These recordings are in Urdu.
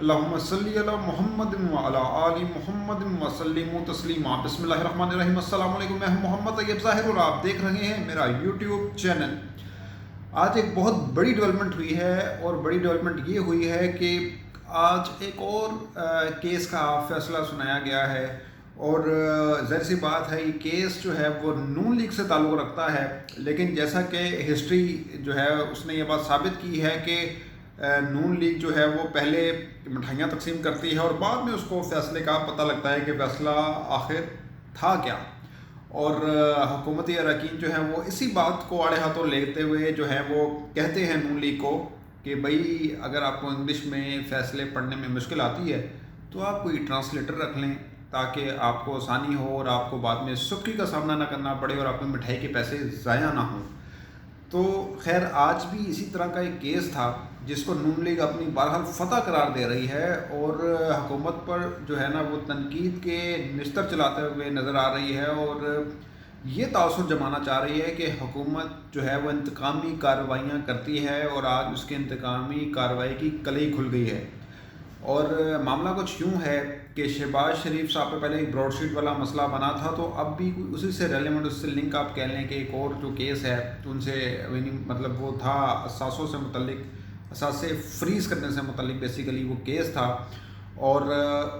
اللہم صلی علی محمد وعلی آل محمد وسلم تسلیما۔ بسم اللہ الرحمن الرحیم۔ السلام علیکم، میں ہوں محمد طیب ظاہر اور آپ دیکھ رہے ہیں میرا یوٹیوب چینل۔ آج ایک بہت بڑی ڈیولپمنٹ ہوئی ہے، اور بڑی ڈیولپمنٹ یہ ہوئی ہے کہ آج ایک اور کیس کا فیصلہ سنایا گیا ہے، اور ظاہر سی بات ہے یہ کیس جو ہے وہ نون لیگ سے تعلق رکھتا ہے، لیکن جیسا کہ ہسٹری جو ہے اس نے یہ بات ثابت کی ہے کہ نون لیگ جو ہے وہ پہلے مٹھائیاں تقسیم کرتی ہے اور بعد میں اس کو فیصلے کا پتہ لگتا ہے کہ فیصلہ آخر تھا کیا، اور حکومتی اراکین جو ہیں وہ اسی بات کو آڑے ہاتھوں لیتے ہوئے جو ہے وہ کہتے ہیں نون لیگ کو کہ بھائی اگر آپ کو انگلش میں فیصلے پڑھنے میں مشکل آتی ہے تو آپ کوئی ٹرانسلیٹر رکھ لیں تاکہ آپ کو آسانی ہو اور آپ کو بعد میں سختی کا سامنا نہ کرنا پڑے اور آپ کی مٹھائی کے پیسے ضائع نہ ہوں۔ تو خیر آج بھی اسی طرح کا ایک کیس تھا جس کو نون لیگ اپنی بہرحال فتح قرار دے رہی ہے، اور حکومت پر جو ہے نا وہ تنقید کے نشتر چلاتے ہوئے نظر آ رہی ہے، اور یہ تاثر جمانا چاہ رہی ہے کہ حکومت جو ہے وہ انتقامی کارروائیاں کرتی ہے، اور آج اس کے انتقامی کارروائی کی کلئی کھل گئی ہے۔ اور معاملہ کچھ یوں ہے کہ شہباز شریف صاحب پہ پہلے ایک براڈ شیٹ والا مسئلہ بنا تھا، تو اب بھی اسی سے ریلیونٹ، اس سے لنک آپ کہہ لیں کہ ایک اور جو کیس ہے ان سے مطلب وہ تھا اثاثوں سے متعلق، اثاثے فریز کرنے سے متعلق بیسیکلی وہ کیس تھا، اور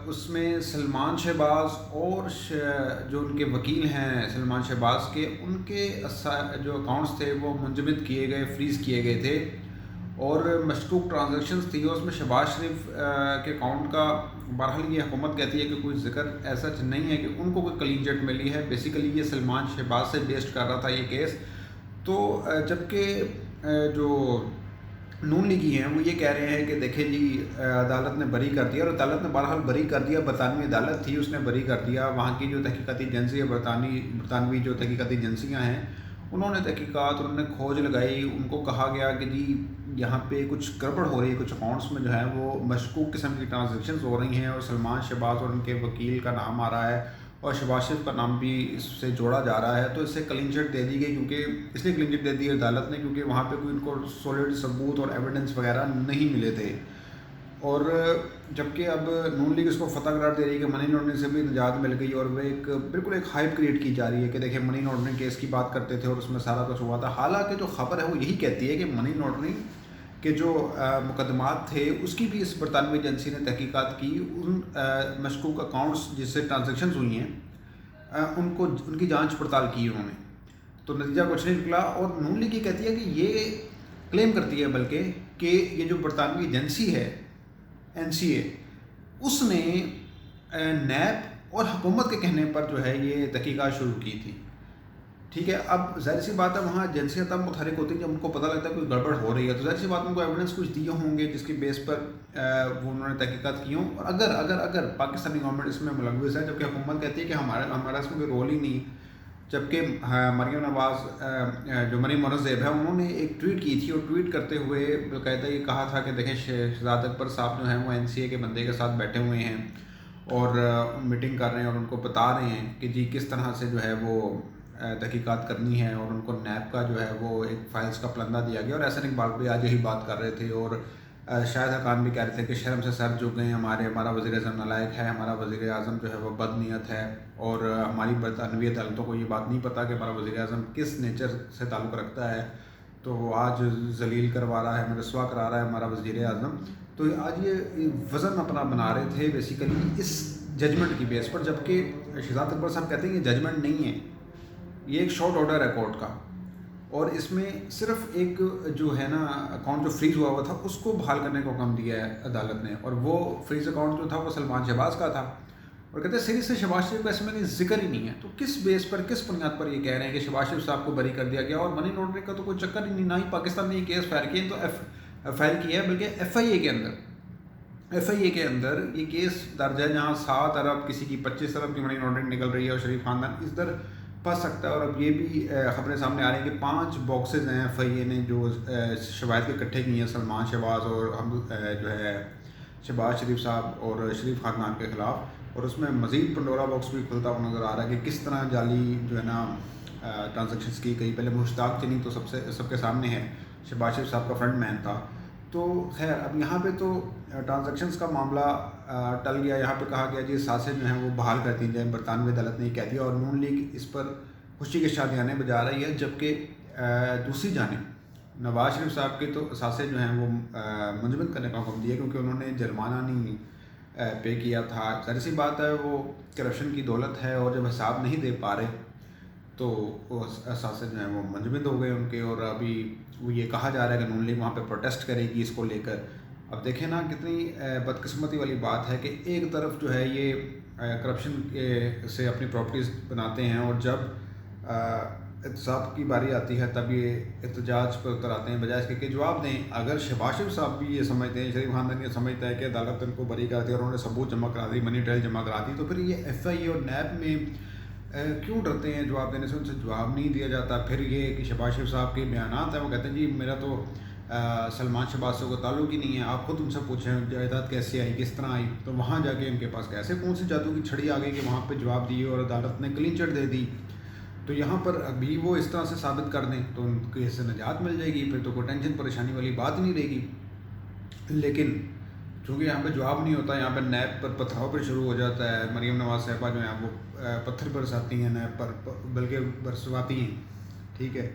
اس میں سلمان شہباز اور جو ان کے وکیل ہیں سلمان شہباز کے، ان کے جو اکاؤنٹس تھے وہ منجمد کیے گئے، فریز کیے گئے تھے، اور مشکوک ٹرانزیکشنز تھی، اور اس میں شہباز شریف کے اکاؤنٹ کا بہرحال یہ حکومت کہتی ہے کہ کوئی ذکر ایسا نہیں ہے کہ ان کو کوئی کلین چٹ ملی ہے، بیسیکلی یہ سلمان شہباز سے بیسڈ کر رہا تھا یہ کیس۔ تو جبکہ جو نون لیگی ہیں وہ یہ کہہ رہے ہیں کہ دیکھیں جی عدالت نے بری کر دیا، اور عدالت نے بہرحال بری کر دیا، برطانوی عدالت تھی اس نے بری کر دیا، وہاں کی جو تحقیقاتی ایجنسی ہے برطانوی جو تحقیقاتی ایجنسیاں ہیں انہوں نے تحقیقات، انہوں نے کھوج لگائی، ان کو کہا گیا کہ جی یہاں پہ کچھ گڑبڑ ہو رہی ہے، کچھ اکاؤنٹس میں جو ہے وہ مشکوک قسم کی ٹرانزیکشنز ہو رہی ہیں، اور سلمان شہباز اور ان کے وکیل کا نام آ رہا ہے، اور شہباز شریف کا نام بھی اس سے جوڑا جا رہا ہے، تو اس سے کلین چٹ دے دی گئی، کیونکہ اس لیے کلین چٹ دے دی عدالت نے کیونکہ وہاں پہ کوئی ان کو سولڈ ثبوت اور ایویڈنس وغیرہ نہیں ملے تھے۔ اور جبکہ اب نون لیگ اس کو فتح قرار دے رہی ہے کہ منی لانڈرنگ سے بھی نجات مل گئی، اور وہ بالکل ایک ہائپ کریٹ کی جا رہی ہے کہ دیکھیں منی لانڈرنگ کیس کی بات کرتے تھے اور اس میں سارا کچھ ہوا تھا، حالانکہ جو خبر ہے وہ یہی کہتی ہے کہ منی لانڈرنگ کے جو مقدمات تھے اس کی بھی اس برطانوی ایجنسی نے تحقیقات کی، ان مشکوک اکاؤنٹس جس سے ٹرانزیکشنز ہوئی ہیں ان کی جانچ پڑتال کی انہوں نے، تو نتیجہ کچھ نہیں نکلا۔ اور نون لیگ یہ کہتی ہے کہ یہ کلیم کرتی ہے بلکہ کہ یہ جو برطانوی ایجنسی ہے NCA، اس نے نیب اور حکومت کے کہنے پر جو ہے یہ تحقیقات شروع کی تھی۔ ٹھیک ہے، اب ظاہر سی بات ہے وہاں ایجنسیاں تب متحرک ہوتی ہیں جب ان کو پتہ لگتا ہے کوئی گڑبڑ ہو رہی ہے، تو ظاہر سی بات ان کو ایویڈنس کچھ دیے ہوں گے جس کی بیس پر وہ انہوں نے تحقیقات کی ہوں، اور اگر پاکستانی گورنمنٹ اس میں ملوث ہے، جبکہ حکومت کہتی ہے کہ ہمارا اس میں کوئی رول ہی نہیں، جبکہ مریم نواز جو مریم منصب ہے انہوں نے ایک ٹویٹ کی تھی، اور ٹویٹ کرتے ہوئے باقاعدہ یہ کہا تھا کہ دیکھیں شہزاد اکبر صاحب جو ہیں وہ NCA کے بندے کے ساتھ بیٹھے ہوئے ہیں اور میٹنگ کر رہے ہیں، اور ان کو بتا رہے ہیں کہ جی کس طرح سے جو ہے وہ تحقیقات کرنی ہے، اور ان کو نیب کا جو ہے وہ ایک فائلز کا پلندہ دیا گیا، اور احسن اقبال بھی آج یہی بات کر رہے تھے، اور شاہد حقان بھی کہہ رہے تھے کہ شرم سے سر جھک گئے، ہمارا وزیر اعظم نالائق ہے، ہمارا وزیر اعظم جو ہے وہ بد نیت ہے، اور ہماری برطانوی عدالتوں کو یہ بات نہیں پتہ کہ ہمارا وزیر اعظم کس نیچر سے تعلق رکھتا ہے، تو وہ آج ذلیل کروا رہا ہے، ہمیں رسوا کرا رہا ہے ہمارا وزیر اعظم۔ تو آج یہ وزن اپنا بنا رہے تھے بیسیکلی اس ججمنٹ کی بیس پر، جبکہ شہزاد اکبر صاحب کہتے ہیں یہ ججمنٹ نہیں ہے، یہ ایک شارٹ آرڈر ہے کورٹ کا، اور اس میں صرف ایک جو ہے نا اکاؤنٹ جو فریز ہوا ہوا تھا اس کو بحال کرنے کا حکم دیا ہے عدالت نے، اور وہ فریز اکاؤنٹ جو تھا وہ سلمان شہباز کا تھا، اور کہتے ہیں سیریز سے شہباز شریف کا اس میں ذکر ہی نہیں ہے، تو کس بیس پر کس بنیاد پر یہ کہہ رہے ہیں کہ شہباز شریف صاحب کو بری کر دیا گیا، اور منی لانڈرنگ کا تو کوئی چکر ہی نہیں، نہ ہی پاکستان نے یہ کیس فائل کیا، تو فائل کیا ہے بلکہ FIA کے اندر یہ کیس درج ہے، جہاں 7 ارب کسی کی 25 ارب کی منی لانڈرنگ نکل رہی ہے، اور شریف خاندان اس در پھنس سکتا ہے، اور اب یہ بھی خبریں سامنے آ رہی ہیں کہ 5 باکسز ہیں FIA نے جو شواہد کے اکٹھے کی ہیں سلمان شہباز اور جو ہے شہباز شریف صاحب اور شریف خاندان کے خلاف، اور اس میں مزید پنڈورا باکس بھی کھلتا ہوا نظر آ رہا ہے کہ کس طرح جعلی جو ہے نا ٹرانزیکشنز کی گئی۔ پہلے مشتاق چنی تو سب کے سامنے ہے، شہباز شریف صاحب کا فرنٹ مین تھا۔ تو خیر اب یہاں پہ تو ٹرانزیکشنز کا معاملہ ٹل گیا. یہاں پہ کہا گیا جی اثاثے جو ہیں وہ بحال کر دی جائیں. برطانوی عدالت نے یہ کہہ دیا اور نون لیگ اس پر خوشی کے شادیانے بجا رہی ہے. جبکہ دوسری جانب نواز شریف صاحب کے تو اثاثے جو ہیں وہ منجمد کرنے کا حکم دیا کیونکہ انہوں نے جرمانہ نہیں پے کیا تھا. ظاہر سی بات ہے وہ کرپشن کی دولت ہے اور جب حساب نہیں دے پا رہے تو وہ اثاثے جو ہیں وہ منجمد ہو گئے ان کے. اور ابھی وہ یہ کہا جا رہا ہے کہ نون لیگ وہاں پہ پروٹیسٹ کرے گی اس کو لے کر. اب دیکھیں نا کتنی بدقسمتی والی بات ہے کہ ایک طرف جو ہے یہ کرپشن سے اپنی پراپرٹیز بناتے ہیں اور جب احتساب کی باری آتی ہے تب یہ احتجاج پر اتر آتے ہیں بجائے اس کے جواب دیں. اگر شہباز شریف صاحب بھی یہ سمجھتے ہیں, شریف خاندان یہ سمجھتا ہے کہ عدالت ان کو بری کرتی ہے اور انہوں نے ثبوت جمع کرا دی, منی ٹریل جمع کرا دی, تو پھر یہ ایف آئی اے اور نیب میں کیوں ڈرتے ہیں جواب دینے سے؟ ان سے جواب نہیں دیا جاتا. پھر یہ کہ شہباز شریف صاحب کے بیانات ہیں, وہ کہتے ہیں جی میرا تو سلمان شہباز سے کوئی تعلق ہی نہیں ہے, آپ خود ان سے پوچھیں جائیداد کیسے آئی, کس طرح آئی. تو وہاں جا کے ان کے پاس کیسے کون سی جادو کی چھڑی آ گئی کہ وہاں پہ جواب دیے اور عدالت نے کلین چٹ دے دی. تو یہاں پر ابھی وہ اس طرح سے ثابت کر دیں تو ان کو اس سے نجات مل جائے گی, پھر تو کوئی ٹینشن پریشانی والی بات نہیں رہے گی. لیکن چونکہ یہاں پہ جواب نہیں ہوتا, یہاں پہ نیب پر پتھراؤ پر شروع ہو جاتا ہے. مریم نواز صاحبہ جو ہیں وہ پتھر برساتی ہیں نیب پر, بلکہ برسواتی ہیں, ٹھیک ہے,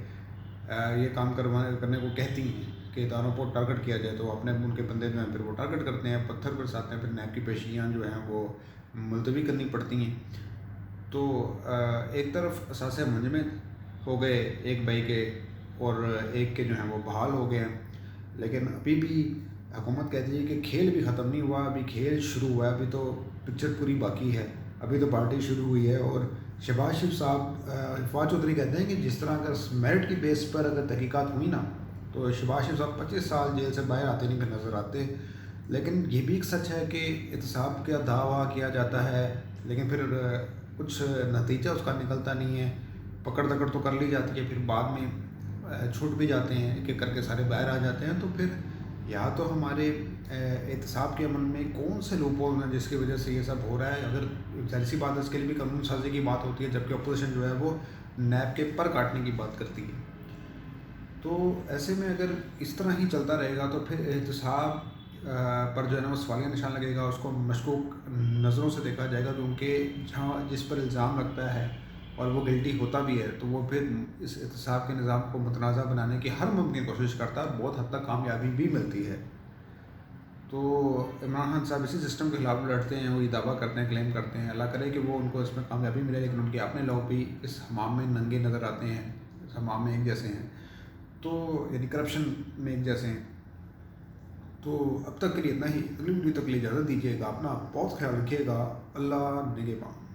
یہ کام کرنے کو کہتی ہیں کہ اداروں کو ٹارگٹ کیا جائے تو اپنے ان کے بندے جو ہیں پھر وہ ٹارگٹ کرتے ہیں, پتھر برساتے ہیں, پھر نیب کی پیشیاں جو ہیں وہ ملتوی کرنی پڑتی ہیں. تو ایک طرف اثاثے منجمد ہو گئے ایک بھائی کے اور ایک کے جو ہیں وہ بحال ہو گئے ہیں, لیکن ابھی بھی حکومت کہتی ہے کہ کھیل بھی ختم نہیں ہوا, ابھی کھیل شروع ہوا ہے, ابھی تو پکچر پوری باقی ہے, ابھی تو پارٹی شروع ہوئی ہے. اور شہباز شریف صاحب فواد چودھری کہتے ہیں کہ جس طرح اگر میرٹ کی بیس پر اگر تحقیقات ہوئی نا تو شہباز شریف صاحب 25 سال جیل سے باہر آتے نہیں پھر نظر آتے. لیکن یہ بھی ایک سچ ہے کہ احتساب کا دعویٰ کیا جاتا ہے لیکن پھر کچھ نتیجہ اس کا نکلتا نہیں ہے. پکڑ دکڑ تو کر لی جاتی ہے, پھر بعد میں چھوٹ بھی جاتے ہیں, ایک ایک کر کے سارے باہر آ جاتے ہیں. تو پھر یا تو ہمارے احتساب کے عمل میں کون سے لوپ ہول ہیں جس کی وجہ سے یہ سب ہو رہا ہے. اگر ظاہر سی بات ہے اس کے لیے بھی قانون سازی کی بات ہوتی ہے, جبکہ اپوزیشن جو ہے وہ نیب کے پر کاٹنے کی بات کرتی ہے. تو ایسے میں اگر اس طرح ہی چلتا رہے گا تو پھر احتساب پر جو ہے نا وہ سوالیہ نشان لگے گا, اس کو مشکوک نظروں سے دیکھا جائے گا, کیونکہ جہاں جس پر الزام لگتا ہے اور وہ گلٹی ہوتا بھی ہے تو وہ پھر اس احتساب کے نظام کو متنازع بنانے کی ہر ممکن کوشش کرتا ہے, بہت حد تک کامیابی بھی ملتی ہے. تو عمران خان صاحب اسی سسٹم کے خلاف لڑتے ہیں, وہی دعویٰ کرتے ہیں, کلیم کرتے ہیں, اللہ کرے کہ وہ ان کو اس میں کامیابی ملے, لیکن ان کے اپنے لوگ بھی اس حمام میں ننگے نظر آتے ہیں, اس حمام میں ایک جیسے ہیں, تو یعنی کرپشن میں ایک جیسے ہیں. تو اب تک کے لیے اتنا ہی, اگلی ویڈیو تک کے لیے اجازت دیجیے گا, اپنا بہت خیال رکھیے گا, اللہ نگہبان.